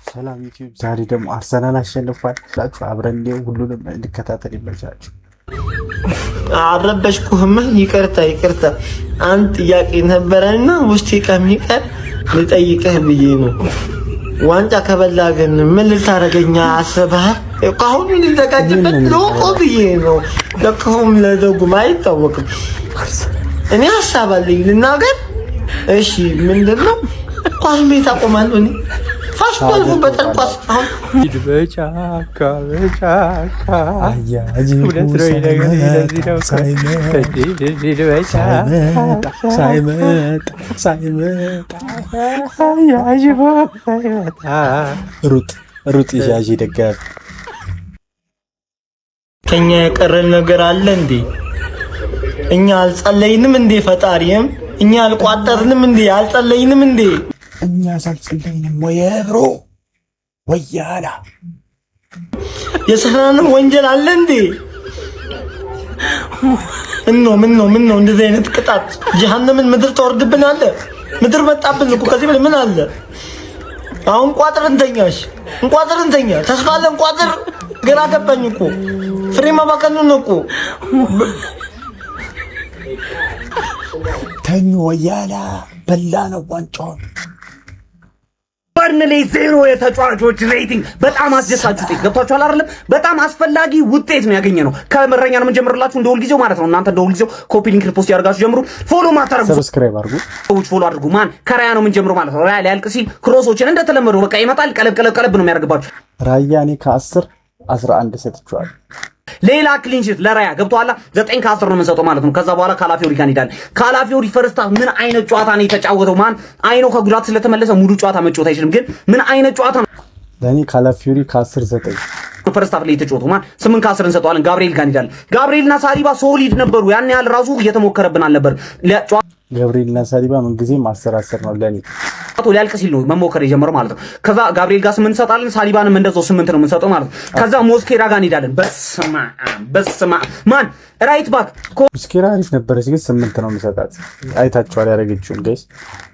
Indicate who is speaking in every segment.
Speaker 1: ሰላም ዩቲዩብ፣ ዛሬ ደግሞ አርሰናል አሸንፏል ብላችሁ አብረን ሁሉንም እንከታተል ይመቻችሁ።
Speaker 2: አረበሽኩህማ፣ ይቅርታ አንድ ጥያቄ ነበረና ውስጤ ከሚቀር ልጠይቅህ ብዬ ነው። ዋንጫ ከበላ ግን ምን ልታረገኛ አስበሃል? ካሁን ልዘጋጅበት ሎቆ ብዬ ነው። ለካሁም ለደጉም አይታወቅም። እኔ ሀሳብ አለኝ ልናገር። እሺ ምንድነው? ኳስ ቤት አቆማለሁ እኔ ፋሽቷል በጣም ኳስ አሁን
Speaker 3: በጫካ
Speaker 1: ሩጥ ይያዥ ደጋፊ
Speaker 2: ከኛ የቀረን ነገር አለ እንዴ? እኛ አልጸለይንም እንዴ? ፈጣሪም እኛ አልቋጠርንም እንዴ? አልጸለይንም እንዴ?
Speaker 1: እኛ ሳልጸለይንም ወየብሮ ወያላ
Speaker 2: የሰራነው ወንጀል አለ እንዴ? ምን ነው እንደዚህ አይነት ቅጣት ጀሃነምን ምድር ተወርድብናል። ምድር መጣብን እኮ ከዚህ በላይ ምን አለ? አሁን ቋጥርንተኛሽ እንቋጥርንተኛ ተስፋለ እንቋጥር ግራ ገባኝ እኮ ፍሬ ማባከኑን ነው እኮ
Speaker 1: ተኙ ወያላ በላ ነው ዋንጫውን።
Speaker 3: በርንሌይ 0 የተጫዋቾች ሬቲንግ በጣም አስደሳች ውጤት ገብቷችኋል አይደለም? በጣም አስፈላጊ ውጤት ነው ያገኘነው። ከመረኛ ነው የምንጀምርላችሁ እንደ ሁልጊዜው ማለት ነው። እናንተ እንደ ሁልጊዜው ኮፒ ሊንክ ሪፖስት ያደርጋችሁ ጀምሩ። ፎሎ ማታረጉ
Speaker 1: ሰብስክራይብ አድርጉ፣
Speaker 3: ሰዎች ፎሎ አድርጉ። ማን ከራያ ነው የምንጀምረው ማለት ነው። ራያ ሊያልቅ ሲል ክሮሶችን እንደተለመደው በቃ ይመጣል። ቀለብ ነው የሚያደርግባችሁ።
Speaker 1: ራያ እኔ ከ10 11 ሰጥቼዋለሁ።
Speaker 3: ሌላ ክሊንሺት ለራያ ገብቷላ 9 ከ10 ነው የምንሰጠው ማለት ነው። ከዛ በኋላ ካላፊዮሪ ጋር እንሄዳለን። ካላፊዮሪ ፈርስት ሃፍ ምን አይነት ጨዋታ ነው የተጫወተው? ማን አይኖ ከጉዳት ስለተመለሰ ሙሉ ጨዋታ መጫወት አይችልም፣ ግን ምን አይነት ጨዋታ ነው?
Speaker 1: ለኔ ካላፊዮሪ ከ10 9
Speaker 3: ፈርስት ሃፍ ላይ የተጫወተው ማን 8 ከ10 እንሰጠዋለን። ጋብሪኤል ጋር እንሄዳለን። ጋብሪኤልና ሳሊባ ሶሊድ ነበሩ። ያን ያህል ራሱ እየተሞከረብን አልነበር።
Speaker 1: ጋብሪኤልና ሳሊባ ምን ጊዜም 10 ነው ለኔ።
Speaker 3: ሊያልቅ ሲል ነው መሞከር የጀመረው ማለት ነው። ከዛ ጋብሪኤል ጋር 8 እንሰጣለን። ሳሊባንም እንደዛው 8 ነው የምንሰጠው ማለት ነው። ከዛ ሞስኬራ ጋር እንሄዳለን። በስማ ማን ራይት ባክ
Speaker 1: ሞስኬራ አሪፍ ነበረች፣ ግን 8 ነው የምሰጣት። አይታችኋል ያደረገችውን ጋይስ።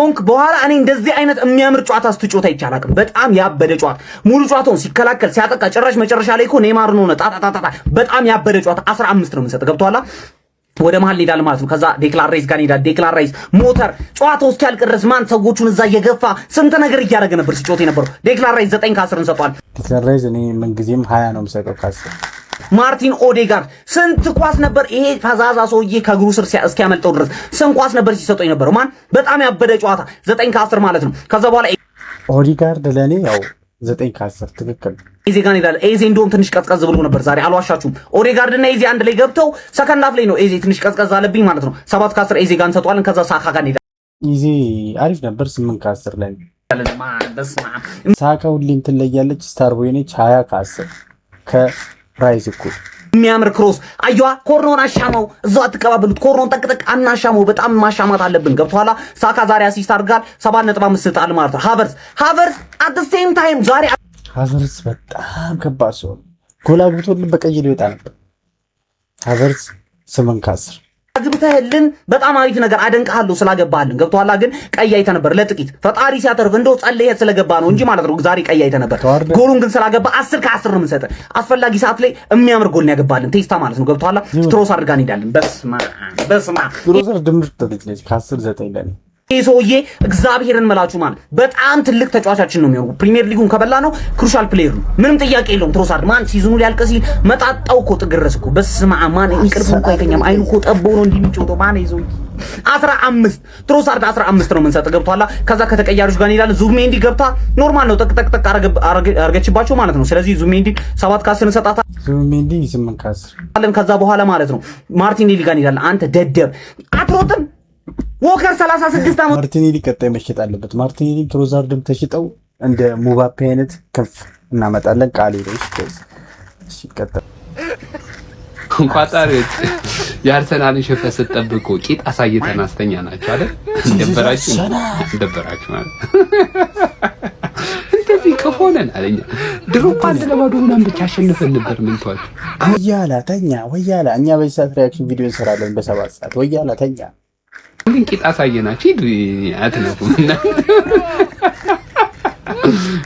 Speaker 3: ኦንክ በኋላ እኔ እንደዚህ አይነት የሚያምር ጨዋታ ስትጮታ ይቻላል። በጣም ያበደ ጨዋታ ሙሉ ጨዋታውን ሲከላከል ሲያጠቃ፣ ጭራሽ መጨረሻ ላይ እኮ ኔይማር ነው ጣጣጣጣ በጣም ያበደ ጨዋታ 15 ነው የምንሰጠው። ገብቷላ? ወደ መሀል እንሄዳለን ማለት ነው። ከዛ ዴክላን ራይስ ጋር እንሄዳለን። ዴክላን ራይስ ሞተር ጨዋታው እስኪያልቅ ድረስ ማን ሰዎቹን እዛ እየገፋ ስንት ነገር እያደረገ ነበር ሲጮት የነበረው። ዴክላን ራይስ 9 ከ10 እንሰጠዋለን።
Speaker 1: ዴክላን ራይስ እኔ ምን ጊዜም 20 ነው የምሰጠው ከ10።
Speaker 3: ማርቲን ኦዴጋርድ ስንት ኳስ ነበር ይሄ ፈዛዛ ሰውዬ ከእግሩ ስር እስኪያመልጠው ድረስ ስንት ኳስ ነበር ሲሰጠው የነበረው። ማን በጣም ያበደ ጨዋታ 9 ከ10 ማለት ነው። ከዛ በኋላ
Speaker 1: ኦዴጋርድ ለኔ ያው 9 ከ10 ትክክል።
Speaker 3: ኤዜ ጋር እንሄዳለን። ኤዜ እንደውም ትንሽ ቀዝቀዝ ብሎ ነበር ዛሬ አልዋሻችሁም። ኦዴጋርድ እና ኤዜ አንድ ላይ ገብተው ሰከንድ ሃፍ ላይ ነው ኤዜ ትንሽ ቀዝቀዝ አለብኝ ማለት ነው። 7 ከ10 ኤዜ ጋር እንሰጠዋለን። ከዛ ሳካ ጋር እንሄዳለን።
Speaker 1: ኤዜ አሪፍ ነበር 8 ከ10 ላይ ሳካ ሁሌ እንትን ላይ ያለች ስታር ቦይ ነች 20 ከ10 ከራይስ እኩል
Speaker 3: የሚያምር ክሮስ አየዋ። ኮርኖን አሻማው እዛው አትቀባበሉት። ኮርኖን ጠቅጠቅ አናሻማው። በጣም ማሻማት አለብን። ገብቷላ? ሳካ ዛሬ አሲስት አድርጋል 7.5 ሰጣል ማለት ነው። ሃቨርስ at the same time ዛሬ
Speaker 1: ሃቨርስ በጣም ከባድ ሰው ጎል አግብቶልን በቀይ ሊወጣ ነበር። ሃቨርስ 8 ከ10
Speaker 3: አግብተህልን በጣም አሪፍ ነገር አደንቅሃለሁ ስላገባህልን። ገብቷላ? ግን ቀይ አይተህ ነበር ለጥቂት ፈጣሪ ሲያተርፍ እንደው ጸልየህ ስለገባ ነው እንጂ ማለት ነው። ዛሬ ቀይ አይተህ ነበር። ጎሉን ግን ስላገባ 10 ከ10 ነው የምንሰጥህ። አስፈላጊ ሰዓት ላይ የሚያምር ጎል ነው ያገባልን ቴስታ ማለት ነው። ገብቷላ? ስትሮስ አድርጋ እንሄዳለን። በስማ
Speaker 1: ስትሮስ ድምር ተደለች ከ10 9 ለኔ
Speaker 3: ይሄ ሰውዬ እግዚአብሔርን መላችሁ ማለት በጣም ትልቅ ተጫዋቻችን ነው የሚሆነው። ፕሪሚየር ሊጉን ከበላ ነው ክሩሻል ፕሌየር ነው፣ ምንም ጥያቄ የለውም። ትሮሳርድ ማን ሲዝኑ ሊያልቅ ሲል መጣጣው እኮ ጥግረስ እኮ በስመ አብ ማን እንቅልፍ እንኳን አይተኛም። አይኑ እኮ ጠቦ ነው እንደሚጮተው ማን ይዘው 15 ትሮሳርድ 15 ነው የምንሰጥ። ገብቷላ? ከዛ ከተቀያሪዎች ጋር እንሄዳለን። ዙሜንዲ ገብታ ኖርማል ነው ጠቅጠቅ አረገችባቸው ማለት ነው። ስለዚህ ዙሜንዲ 7 ከ10 እንሰጣታ።
Speaker 1: ዙሜንዲ 8 ከ10
Speaker 3: ከዛ በኋላ ማለት ነው ማርቲኔሊ ጋር እንሄዳለን። አንተ ደደብ አትሮጥም። ዎከር 36 ዓመት
Speaker 1: ማርቲኔሊ ቀጣይ መሸጥ አለበት። ማርቲኔሊ ትሮዛርድም ተሽጠው እንደ ሙባፔ አይነት ከፍ እናመጣለን። ቃል ይለሽ እሺ። ቀጣይ
Speaker 4: ቋጣሪዎች የአርሰናልን ሽንፈት ስትጠብቁ ቂጥ አሳይተን አስተኛ ናቸው አይደል? እንደበራችሁ ማለት እንደዚህ ከሆነን አለኛ ድሮ አንድ ለባዶ ምናምን ብቻ አሸንፈን ነበር። ምን ተዋችሁ?
Speaker 1: ወያላ ተኛ ወያላ። እኛ በዚህ ሰዓት ሪአክሽን ቪዲዮ እንሰራለን በ7 ሰዓት። ወያላ ተኛ
Speaker 4: ግን ቂጥ አሳየናችሁ አትነኩም።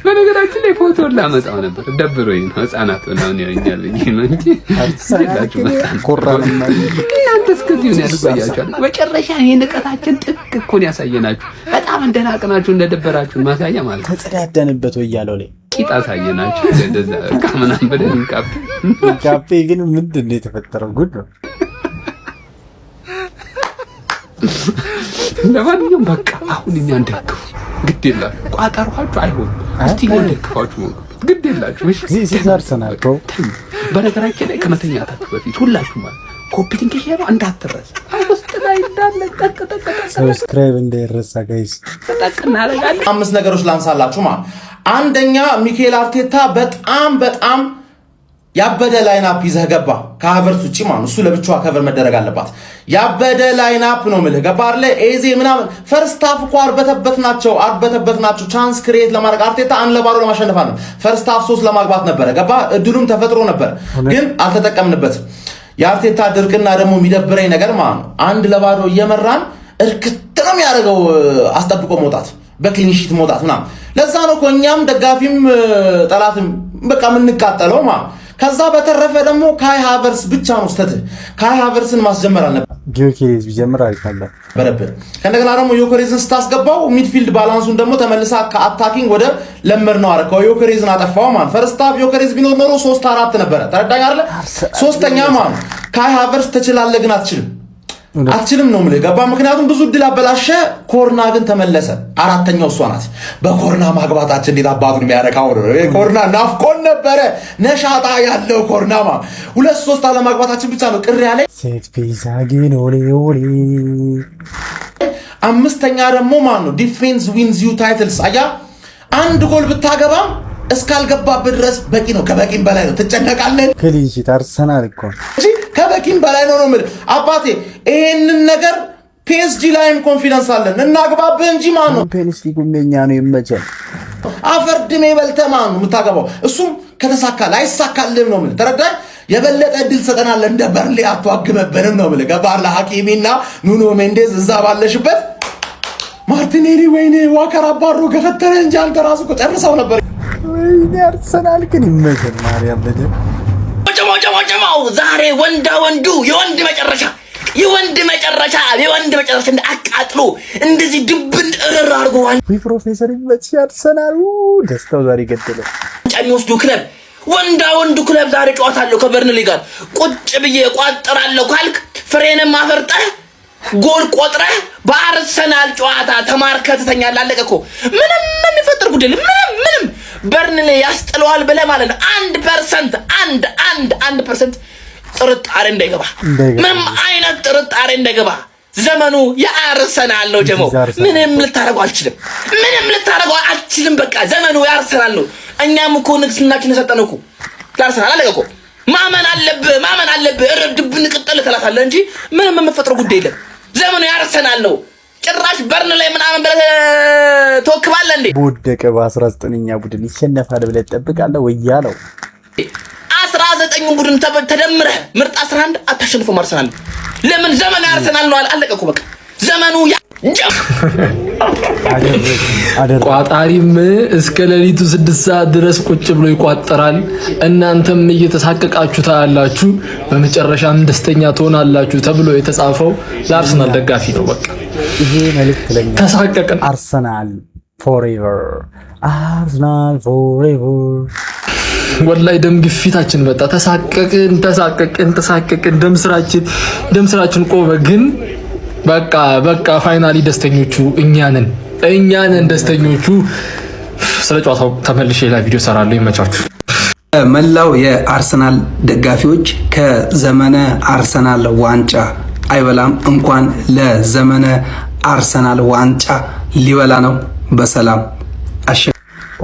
Speaker 4: በነገራችን ላይ ፎቶ ላመጣው ነበር ደብሮኝ ነው። ህፃናት ሆነው ያኛል ነው እንጂ እናንተ እስከዚህ ነው ያልቆያችኋል። መጨረሻ የንቀታችን ጥቅ እኮ ነው ያሳየናችሁ። በጣም እንደናቅናችሁ እንደደበራችሁ ማሳያ ማለት ነው።
Speaker 1: ተጸዳደንበት ወይ ያለው ላይ
Speaker 4: ቂጥ አሳየናችሁ። እንደዛ ካመናን በደን
Speaker 1: ካፔ ግን ምንድን ነው የተፈጠረው? ጉድ ነው።
Speaker 4: ለማንኛውም በቃ አሁን እኛ እንደግፉ ግድ የላችሁ። ቋጠሯችሁ አይሆን እስቲ እንደግፋችሁ ግድ የላችሁ። እሺ
Speaker 1: ሲሳርሰናል እኮ
Speaker 4: በነገራችን ላይ ከመተኛታችሁ በፊት ሁላችሁም ማለት ኮፒቲንግ ሼር እንዳትረሳ። ውስጥ ላይ እንዳለ ጠቅ
Speaker 1: ሰብስክራይብ እንዳይረሳ ጋይስ።
Speaker 4: ጠቅ እናደርጋለን።
Speaker 5: 5 ነገሮች ላንሳላችሁ ማለት አንደኛ ሚኬል አርቴታ በጣም ያበደ ላይናፕ ይዘህ ገባ። ከሀቨርስ ውጪ ማለት እሱ ለብቻዋ ከቨር መደረግ አለባት። ያበደ ላይናፕ ነው የምልህ። ገባ አይደለ? ኤዜ ምናምን ፈርስት ሃፍ እኮ አርበተበት ናቸው ቻንስ ክሬት ለማድረግ አርቴታ አንድ ለባዶ ለማሸነፍ አለ። ፈርስት ሃፍ 3 ለማግባት ነበረ። ገባ? እድሉም ተፈጥሮ ነበር ግን አልተጠቀምንበትም። የአርቴታ ድርቅና ደግሞ የሚደብረኝ ነገር ማለት ነው 1 ለባዶ እየመራን እርክት ነው የሚያደርገው አስጠብቆ መውጣት፣ በክሊንሺት መውጣት ምናምን። ለዛ ነው እኮ እኛም ደጋፊም ጠላትም በቃ የምንቃጠለው ማለት። ከዛ በተረፈ ደግሞ ካይ ሃቨርስ ብቻ ነው ስተት። ካይ ሃቨርስን ማስጀመር አለበት።
Speaker 1: ጊዮኬሬዝ ቢጀምር አይካለ
Speaker 5: በረብር ከነገና ደግሞ ዮኬሬዝን ስታስገባው ሚድፊልድ ባላንሱን ደግሞ ተመልሳ ከአታኪንግ ወደ ለመር ነው አረከው። ዮኬሬዝን አጠፋው ማለት ፈርስት ሃፍ ዮኬሬዝ ቢኖር ኖሮ 3-4 ነበረ። ተረዳኝ አይደለ? ሶስተኛ ማለት ካይ ሃቨርስ ትችላለህ ግን አትችልም ነው የምልህ። ገባ? ምክንያቱም ብዙ እድል አበላሸ። ኮርና ግን ተመለሰ። 4ኛው እሷ ናት። በኮርና ማግባታችን እንዴት አባቱን የሚያረካው ነው። ኮርና ናፍቆን ነበረ። ነሻጣ ያለው ኮርና 2-3 አለማግባታችን ብቻ ነው ቅር ያለ።
Speaker 1: ሴት ፒስ አጌን ኦሌ
Speaker 5: 5ኛ ደግሞ ማን ነው ዲፌንስ ዊንዝ ዩ ታይትልስ። አያ አንድ ጎል ብታገባም እስካልገባበት ድረስ በቂ ነው። ከበቂም በላይ ነው። ትጨነቃለህ።
Speaker 1: ክሊንሺት አርሰናል እኮ
Speaker 5: ከበቂም በላይ ነው የምልህ አባቴ። ይሄንን ነገር ፒኤስጂ ላይም ኮንፊደንስ አለን። እናግባብህ እንጂ ማን ነው
Speaker 1: ቻምፒየንስ ሊግ የኛ ነው ይመቸን።
Speaker 5: አፈርድሜ በልተህ ማን ነው የምታገባው? እሱም ከተሳካል አይሳካልህም ነው የምልህ። ተረዳኝ? የበለጠ እድል ሰጠናል። እንደ በርሌ አትዋግመብንም ነው የምልህ። ገባህ? ለሐኪሚና ኑኖ ሜንዴዝ እዛ ባለሽበት ማርቲኔሊ ወይኔ ዋከር አባሮ ገፈተረ እንጂ አንተ ራስህ እኮ ጨርሰው ነበር።
Speaker 1: ወይኔ አርሰናል ግን ይመቸን። ማርያም በደ
Speaker 3: ጨማው ዛሬ ወንዱ የወንድ መጨረሻ እንደ አቃጥሎ እንደዚህ ድብን እረር አድርጎዋል።
Speaker 1: ፕሮፌሰር ይመች አርሰናል ደስታው ዛሬ ገደለ።
Speaker 3: የሚወስዱ ክለብ ወንዱ ክለብ ዛሬ ጨዋታ አለው ከበርንሊ ጋር። ቁጭ ብዬ ቋጥራለሁ ካልክ ፍሬንም አፈርጠህ ጎል ቆጥረህ በአርሰናል ጨዋታ ተማርከህ ትተኛለህ። አለቀ እኮ። ምንም የሚፈጠር ጉዳይ ምንም በርንሊ ያስጥለዋል ብለህ ማለት ነው 1% ጥርጣሬ እንዳይገባ፣ ምንም አይነት ጥርጣሬ እንዳይገባ። ዘመኑ የአርሰናል ነው ጀሞ። ምንም ልታረጋው አልችልም። በቃ ዘመኑ የአርሰናል ነው። እኛም እኮ ንግስናችን የሰጠነው እኮ ለአርሰናል። አለቀ እኮ። ማመን አለብህ። እርድብን ቅጠል ትላታለህ እንጂ ምንም የምፈጥረው ጉዳይ የለም። ዘመኑ የአርሰናል ነው። ጭራሽ በርን ላይ ምናምን ብለህ ተወክባለህ እንዴ?
Speaker 1: በወደቀ በ19ኛ ቡድን ይሸነፋል ብለህ ትጠብቃለህ ወይ ያለው
Speaker 3: 19ኙ ቡድን ተደምረህ ምርጥ 11 አታሸንፈውም አርሰናል። ለምን? ዘመኑ የአርሰናል ነው። አለቀ እኮ በቃ ዘመኑ
Speaker 6: ቋጣሪም እስከ ሌሊቱ 6 ሰዓት ድረስ ቁጭ ብሎ ይቋጠራል። እናንተም እየተሳቀቃችሁ ታያላችሁ፣ በመጨረሻም ደስተኛ ትሆናላችሁ ተብሎ የተጻፈው ለአርሰናል ደጋፊ ነው። በቃ
Speaker 1: ይሄ መልእክት ለኛ
Speaker 6: ተሳቀቅን።
Speaker 1: አርሰናል ፎሬቨር፣ አርሰናል ፎሬቨር።
Speaker 6: ወላይ ደም ግፊታችን መጣ። ተሳቀቅን። ደም ስራችን ቆመ። ግን በቃ ፋይናሊ ደስተኞቹ እኛ ነን ደስተኞቹ። ስለ ጨዋታው ተመልሼ ሌላ ቪዲዮ ሰራለሁ። ይመቻችሁ።
Speaker 7: መላው የአርሰናል ደጋፊዎች ከዘመነ አርሰናል ዋንጫ አይበላም። እንኳን ለዘመነ አርሰናል ዋንጫ ሊበላ ነው። በሰላም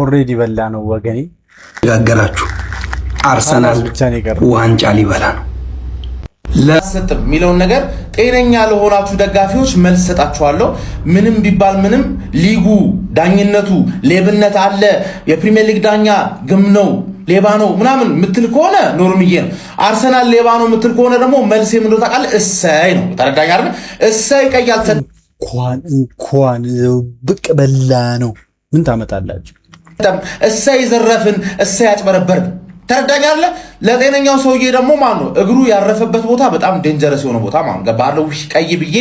Speaker 1: ኦሬዲ በላ ነው ወገኔ።
Speaker 7: ያገራችሁ አርሰናል ዋንጫ ሊበላ ነው።
Speaker 5: ለሰጥም የሚለውን ነገር ጤነኛ ለሆናችሁ ደጋፊዎች መልስ ሰጣችኋለሁ። ምንም ቢባል ምንም ሊጉ ዳኝነቱ ሌብነት አለ፣ የፕሪሚየር ሊግ ዳኛ ግም ነው ሌባ ነው ምናምን ምትል ከሆነ ኖርምዬ ነው። አርሰናል ሌባ ነው ምትል ከሆነ ደግሞ መልስ ምንድነው ታውቃለህ? እሰይ ነው። ተረዳኝ አይደል? እሰይ ቀያል
Speaker 1: እንኳን ብቅ በላ ነው። ምን ታመጣላችሁ?
Speaker 5: እሰይ ዘረፍን፣ እሰይ አጭበረበርን። ተረዳኝ አይደል? ለጤነኛው ሰውዬ ደግሞ ማን ነው እግሩ ያረፈበት ቦታ በጣም ዴንጀረስ የሆነ ቦታ ማን ገባለው? ቀይ ብዬ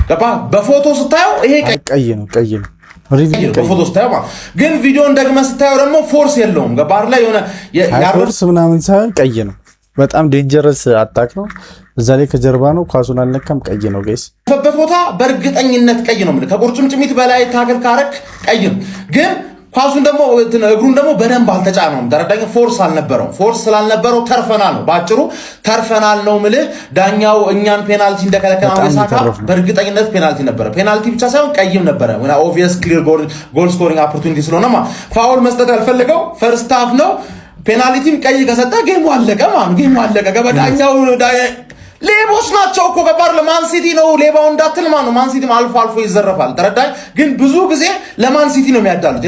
Speaker 5: ገባ። በፎቶ ስታየው ይሄ
Speaker 1: ቀይ ነው
Speaker 5: በፎቶ ስታየው ማለት ግን ቪዲዮን ደግመህ ስታየው ደግሞ ፎርስ የለውም። ገባር ላይ የሆነ
Speaker 1: ፎርስ ምናምን ሳይሆን ቀይ ነው። በጣም ዴንጀረስ አታክ ነው። እዛ ላይ ከጀርባ ነው፣ ኳሱን አልነካም። ቀይ ነው ጋይስ።
Speaker 5: ያረፈበት ቦታ በእርግጠኝነት ቀይ ነው። ከቁርጭምጭሚት በላይ ታክል ካረክ ቀይ ነው ግን ኳሱን ደግሞ እግሩን ደግሞ በደንብ አልተጫነውም። ተረዳኝ። ፎርስ አልነበረው። ፎርስ ስላልነበረው ተርፈናል ነው ባጭሩ፣ ተርፈናል ነው ምልህ። ዳኛው እኛን ፔናልቲ እንደከለከለ ሳካ በእርግጠኝነት ፔናልቲ ነበረ። ፔናልቲ ብቻ ሳይሆን ቀይም ነበረ። ኦብቪየስ ክሊር ጎል ስኮሪንግ ኦፖርቹኒቲ ስለሆነማ ፋውል መስጠት ያልፈልገው ፈርስት ሃፍ ነው። ፔናልቲም ቀይ ከሰጠ ጌሙ አለቀ ማለት ጌሙ አለቀ። ገበዳኛው ሌቦች ናቸው እኮ ገባር። ለማን ሲቲ ነው ሌባው እንዳትል ማን ነው። ማን ሲቲ አልፎ አልፎ ይዘረፋል። ተረዳኝ። ግን ብዙ ጊዜ ለማን ሲቲ ነው የሚያዳሉት።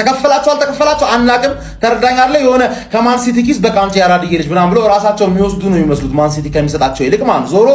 Speaker 5: ተከፈላቸው አልተከፈላቸው አናቅም። ተረዳኝ አለ የሆነ ከማን ሲቲ ኪስ በቃምጭ ያራድዬ ልጅ ምናምን ብለው ራሳቸው የሚወስዱ ነው የሚመስሉት ማን ሲቲ ከሚሰጣቸው ይልቅ ማን ዞሮ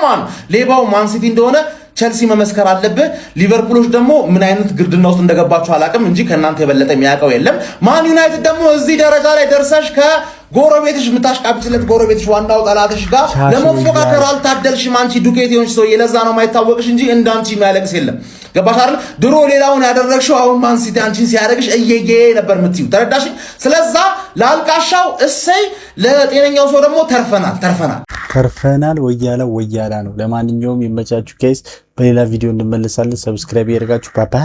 Speaker 5: ማን ሌባው ማን ሲቲ እንደሆነ ቸልሲ መመስከር አለብህ። ሊቨርፑሎች ደግሞ ምን አይነት ግርድና ውስጥ እንደገባችሁ አላቅም እንጂ ከእናንተ የበለጠ የሚያውቀው የለም። ማን ዩናይትድ ደግሞ እዚህ ደረጃ ላይ ደርሰሽ ከጎረቤትሽ የምታሽቃብጭለት ጎረቤትሽ ዋናው ጠላትሽ ጋር ለመፎካከር አልታደልሽም። አንቺ ዱቄት የሆንሽ ሰው የለዛ ነው የማይታወቅሽ እንጂ እንዳንቺ የሚያለቅስ የለም። ገባሽ አይደል? ድሮ ሌላውን ያደረግሽው አሁን ማን ሲቲ አንቺን ሲያደርግሽ እየጌ ነበር የምትይው። ተረዳሽ? ስለዛ ለአልቃሻው እሰይ፣ ለጤነኛው ሰው ደግሞ ተርፈናል። ወያላ ነው። ለማንኛውም ይመቻችሁ ጋይስ። በሌላ ቪዲዮ እንመለሳለን። ሰብስክራይብ ያደርጋችሁ። ባባ